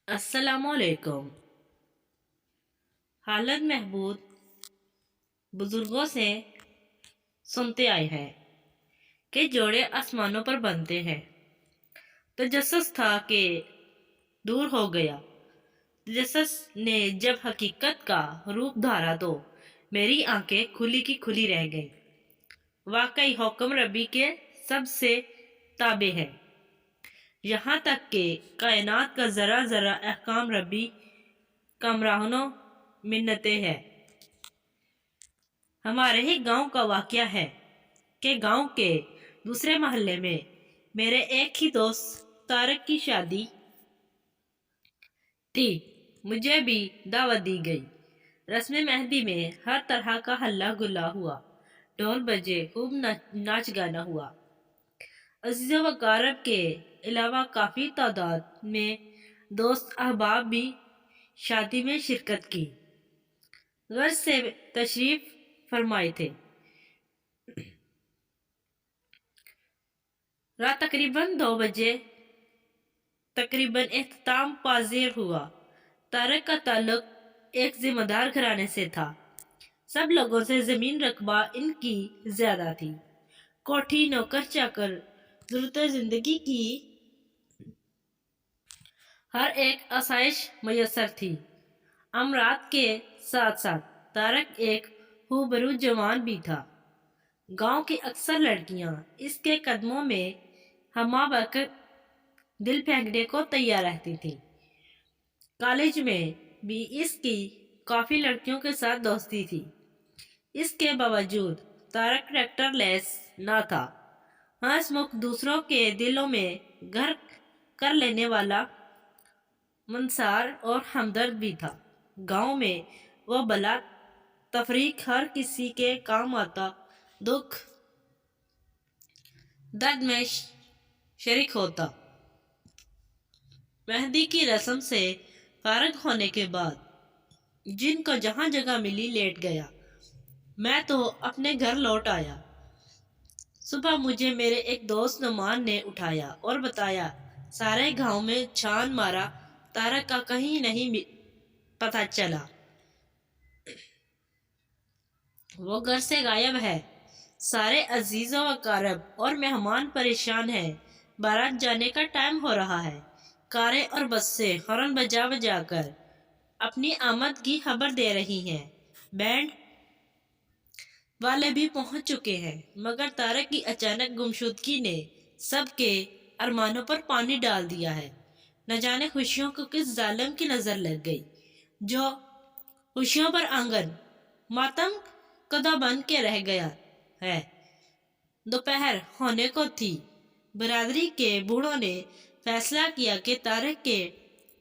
السلام علیکم۔ حالت محبود بزرگوں سے سنتے آئے ہیں کہ جوڑے آسمانوں پر بنتے ہیں۔ تجسس تھا کہ دور ہو گیا۔ تجسس نے جب حقیقت کا روپ دھارا تو میری آنکھیں کھلی کی کھلی رہ گئیں۔ واقعی حکم ربی کے سب سے تابع ہے، یہاں تک کہ کائنات کا ذرا ذرا احکام ربی کامراہنوں منتیں ہے۔ ہمارے ہی گاؤں کا واقعہ ہے کہ گاؤں کے دوسرے محلے میں میرے ایک ہی دوست طارق کی شادی تھی۔ مجھے بھی دعوت دی گئی۔ رسم مہندی میں ہر طرح کا ہلا گلا ہوا، ڈھول بجے، خوب ناچ گانا ہوا۔ عزیز و اقارب کے علاوہ کافی تعداد میں دوست احباب بھی شادی میں شرکت کی غرض سے تشریف فرمائے تھے۔ رات تقریباً 2 بجے تقریباً اختتام پذیر ہوا۔ طارق کا تعلق ایک ذمہ دار گھرانے سے تھا۔ سب لوگوں سے زمین رقبہ ان کی زیادہ تھی۔ کوٹھی، نوکر چاکر، ضرورت زندگی کی ہر ایک آسائش میسر تھی۔ امرات کے ساتھ ساتھ طارق ایک خوبرو جوان بھی تھا۔ گاؤں کی اکثر لڑکیاں اس کے قدموں میں ہمہ بکر دل پھینکنے کو تیار رہتی تھیں۔ کالج میں بھی اس کی کافی لڑکیوں کے ساتھ دوستی تھی۔ اس کے باوجود طارق کریکٹر لیس نہ تھا۔ ہنس مکھ دوسروں کے دلوں میں گھر کر لینے والا منصار اور ہمدرد بھی تھا۔ گاؤں میں وہ بلا تفریق ہر کسی کے کام آتا، دکھ درد میں شریک ہوتا۔ مہندی کی رسم سے فارغ ہونے کے بعد جن کو جہاں جگہ ملی لیٹ گیا۔ میں تو اپنے گھر لوٹ آیا۔ صبح مجھے میرے ایک دوست نعمان نے اٹھایا اور بتایا، سارے گاؤں میں چھان مارا، طارق کا کہیں نہیں پتہ چلا، وہ گھر سے غائب ہے۔ سارے عزیز و اقارب اور مہمان پریشان ہیں۔ بارات جانے کا ٹائم ہو رہا ہے۔ کاریں اور بسیں ہارن بجا بجا کر اپنی آمد کی خبر دے رہی ہیں۔ بینڈ والے بھی پہنچ چکے ہیں، مگر طارق کی اچانک گمشدگی نے سب کے ارمانوں پر پانی ڈال دیا ہے۔ نہ جانے خوشیوں کو کس ظالم کی نظر لگ گئی، جو خوشیوں پر آنگن ماتم کدہ بن کے رہ گیا ہے۔ دوپہر ہونے کو تھی۔ برادری کے بوڑھوں نے فیصلہ کیا کہ طارق کے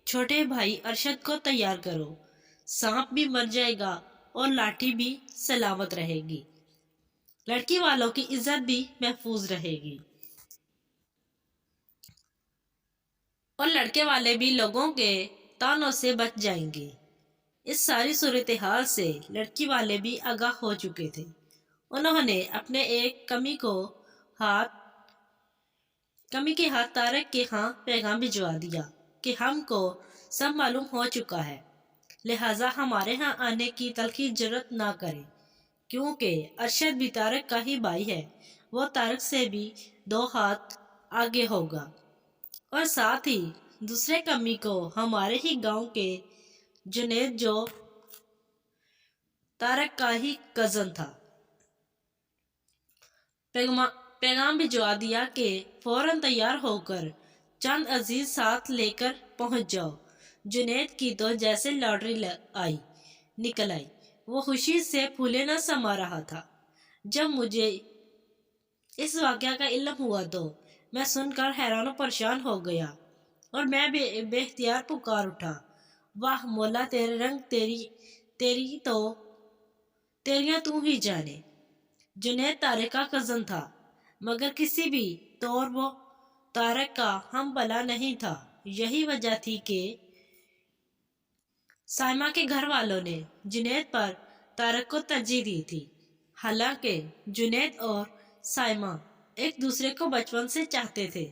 چھوٹے بھائی ارشد کو تیار کرو، سانپ بھی مر جائے گا اور لاٹھی بھی سلامت رہے گی، لڑکی والوں کی عزت بھی محفوظ رہے گی اور لڑکے والے بھی لوگوں کے تانوں سے بچ جائیں گے۔ اس ساری صورتحال سے لڑکی والے بھی آگاہ ہو چکے تھے۔ انہوں نے اپنے ایک کمی کے ہاتھ طارق کے ہاں پیغام بھجوا دیا کہ ہم کو سب معلوم ہو چکا ہے، لہٰذا ہمارے ہاں آنے کی تلخی جرأت نہ کرے، کیونکہ ارشد بھی طارق کا ہی بھائی ہے، وہ طارق سے بھی 2 ہاتھ آگے ہوگا۔ اور ساتھ ہی دوسرے کمی کو ہمارے ہی گاؤں کے جنید، جو طارق کا ہی کزن تھا، پیغام بھجوا دیا کہ فوراً تیار ہو کر چند عزیز ساتھ لے کر پہنچ جاؤ۔ جنید کی تو جیسے لاٹری نکل آئی، وہ خوشی سے پھولے نہ سما رہا تھا۔ جب مجھے اس واقعہ کا علم ہوا تو میں سن کر حیران و پریشان ہو گیا اور میں بے اختیار پکار اٹھا، واہ مولا تیرے رنگ، تیریاں تو ہی جانے۔ جنید طارق کا کزن تھا، مگر کسی بھی طور وہ طارق کا ہم بلا نہیں تھا۔ یہی وجہ تھی کہ سائمہ کے گھر والوں نے جنید پر طارق کو ترجیح دی تھی۔ حالانکہ جنید اور سائمہ ایک دوسرے کو بچپن سے چاہتے تھے۔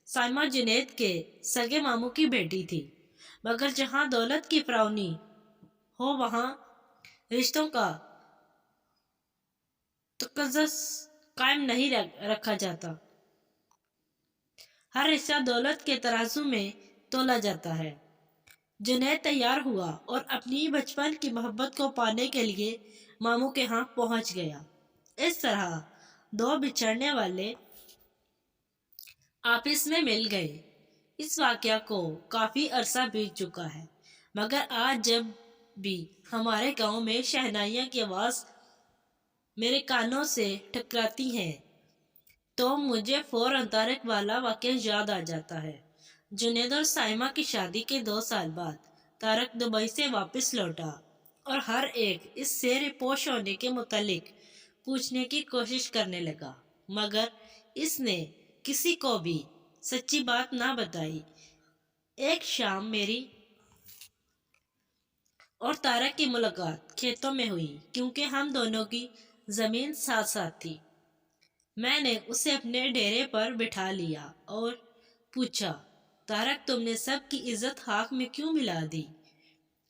سائمہ جنید کے سگے ماموں کی بیٹی تھی، مگر جہاں دولت کی فراوانی ہو وہاں رشتوں کا تقدس قائم نہیں رکھا جاتا۔ ہر رشتہ دولت کے ترازو میں تولا جاتا ہے۔ جنید تیار ہوا اور اپنی بچپن کی محبت کو پانے کے لیے ماموں کے ہاں پہنچ گیا۔ اس طرح دو بچھڑنے والے آپس میں مل گئے۔ اس واقعہ کو کافی عرصہ بیت چکا ہے، مگر آج جب بھی ہمارے گاؤں میں شہنائیاں کی آواز میرے کانوں سے ٹکراتی ہیں تو مجھے فوراً طارق والا واقعہ یاد آ جاتا ہے۔ جنید اور سائمہ کی شادی کے 2 سال بعد طارق دبئی سے واپس لوٹا اور ہر ایک اس سے پوش ہونے کے متعلق پوچھنے کی کوشش کرنے لگا، مگر اس نے کسی کو بھی سچی بات نہ بتائی۔ ایک شام میری اور طارق کی ملاقات کھیتوں میں ہوئی، کیونکہ ہم دونوں کی زمین ساتھ ساتھ تھی۔ میں نے اسے اپنے ڈیرے پر بٹھا لیا اور پوچھا، طارق تم نے سب کی عزت خاک میں کیوں ملا دی؟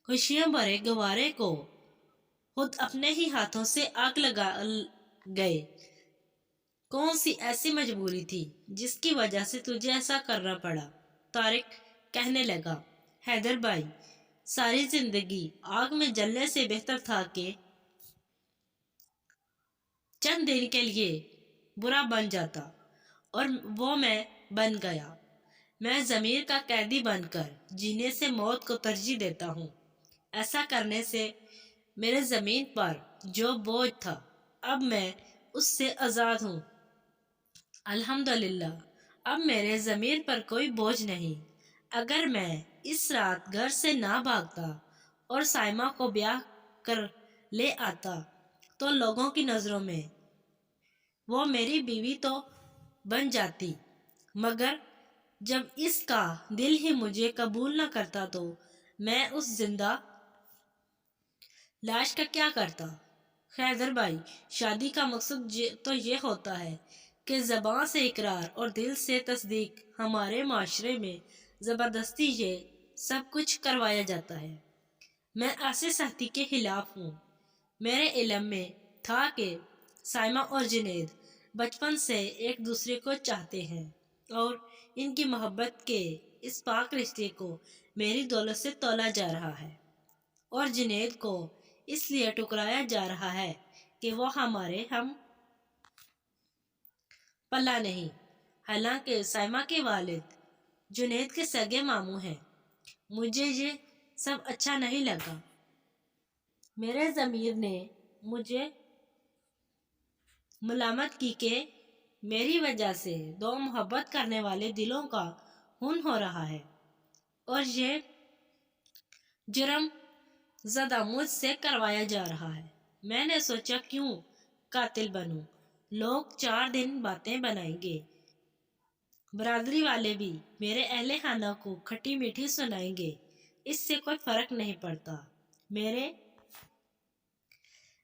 خوشیاں بھرے گوارے کو خود اپنے ہی ہاتھوں سے آگ لگا گئے۔ کون سی ایسی مجبوری تھی جس کی وجہ سے تجھے ایسا کرنا پڑا؟ طارق کہنے لگا، حیدر بھائی، ساری زندگی آگ میں جلنے سے بہتر تھا کہ چند دن کے لیے برا بن جاتا، اور وہ میں بن گیا۔ میں ضمیر کا قیدی بن کر جینے سے موت کو ترجیح دیتا ہوں۔ ایسا کرنے سے میرے زمین پر جو بوجھ تھا اب میں اس سے آزاد ہوں۔ الحمدللہ اب میرے ضمیر پر کوئی بوجھ نہیں۔ اگر میں اس رات گھر سے نہ بھاگتا اور سائمہ کو بیاہ کر لے آتا تو لوگوں کی نظروں میں وہ میری بیوی تو بن جاتی، مگر جب اس کا دل ہی مجھے قبول نہ کرتا تو میں اس زندہ لاش کا کیا کرتا؟ حیدر بھائی، شادی کا مقصد تو یہ ہوتا ہے کہ زبان سے اقرار اور دل سے تصدیق۔ ہمارے معاشرے میں زبردستی یہ سب کچھ کروایا جاتا ہے۔ میں ایسے سختی کے خلاف ہوں۔ میرے علم میں تھا کہ سائمہ اور جنید بچپن سے ایک دوسرے کو چاہتے ہیں اور ان کی محبت کے اس پاک رشتے کو میری دولت سے تولا جا رہا ہے، اور جنید کو اس لیے ٹکرایا جا رہا ہے کہ وہ ہمارے ہم پلہ نہیں۔ حالانکہ سائمہ کے والد جنید کے سگے ماموں ہیں۔ مجھے یہ سب اچھا نہیں لگا۔ میرے ضمیر نے مجھے ملامت کی کہ میری وجہ سے 2 محبت کرنے والے دلوں کا خون ہو رہا ہے، اور یہ جرم زدہ مجھ سے کروایا جا رہا ہے۔ میں نے سوچا کیوں قاتل بنوں؟ لوگ 4 دن باتیں بنائیں گے، برادری والے بھی میرے اہل خانہ کو کھٹی میٹھی سنائیں گے، اس سے کوئی فرق نہیں پڑتا۔ میرے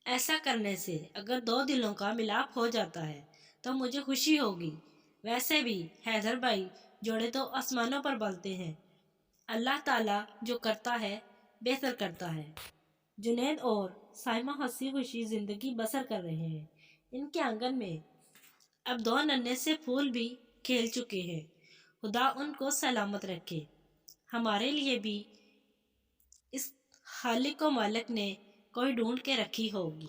ایسا کرنے سے اگر 2 دلوں کا ملاپ ہو جاتا ہے تو مجھے خوشی ہوگی۔ ویسے بھی حیدر بھائی، جوڑے تو آسمانوں پر بلتے ہیں۔ اللہ تعالیٰ جو کرتا ہے بہتر کرتا ہے۔ جنید اور سائمہ ہنسی خوشی زندگی بسر کر رہے ہیں۔ ان کے آنگن میں اب 2 ننھے سے پھول بھی کھیل چکے ہیں۔ خدا ان کو سلامت رکھے۔ ہمارے لیے بھی اس خالق و مالک نے کوئی ڈھونڈ کے رکھی ہوگی۔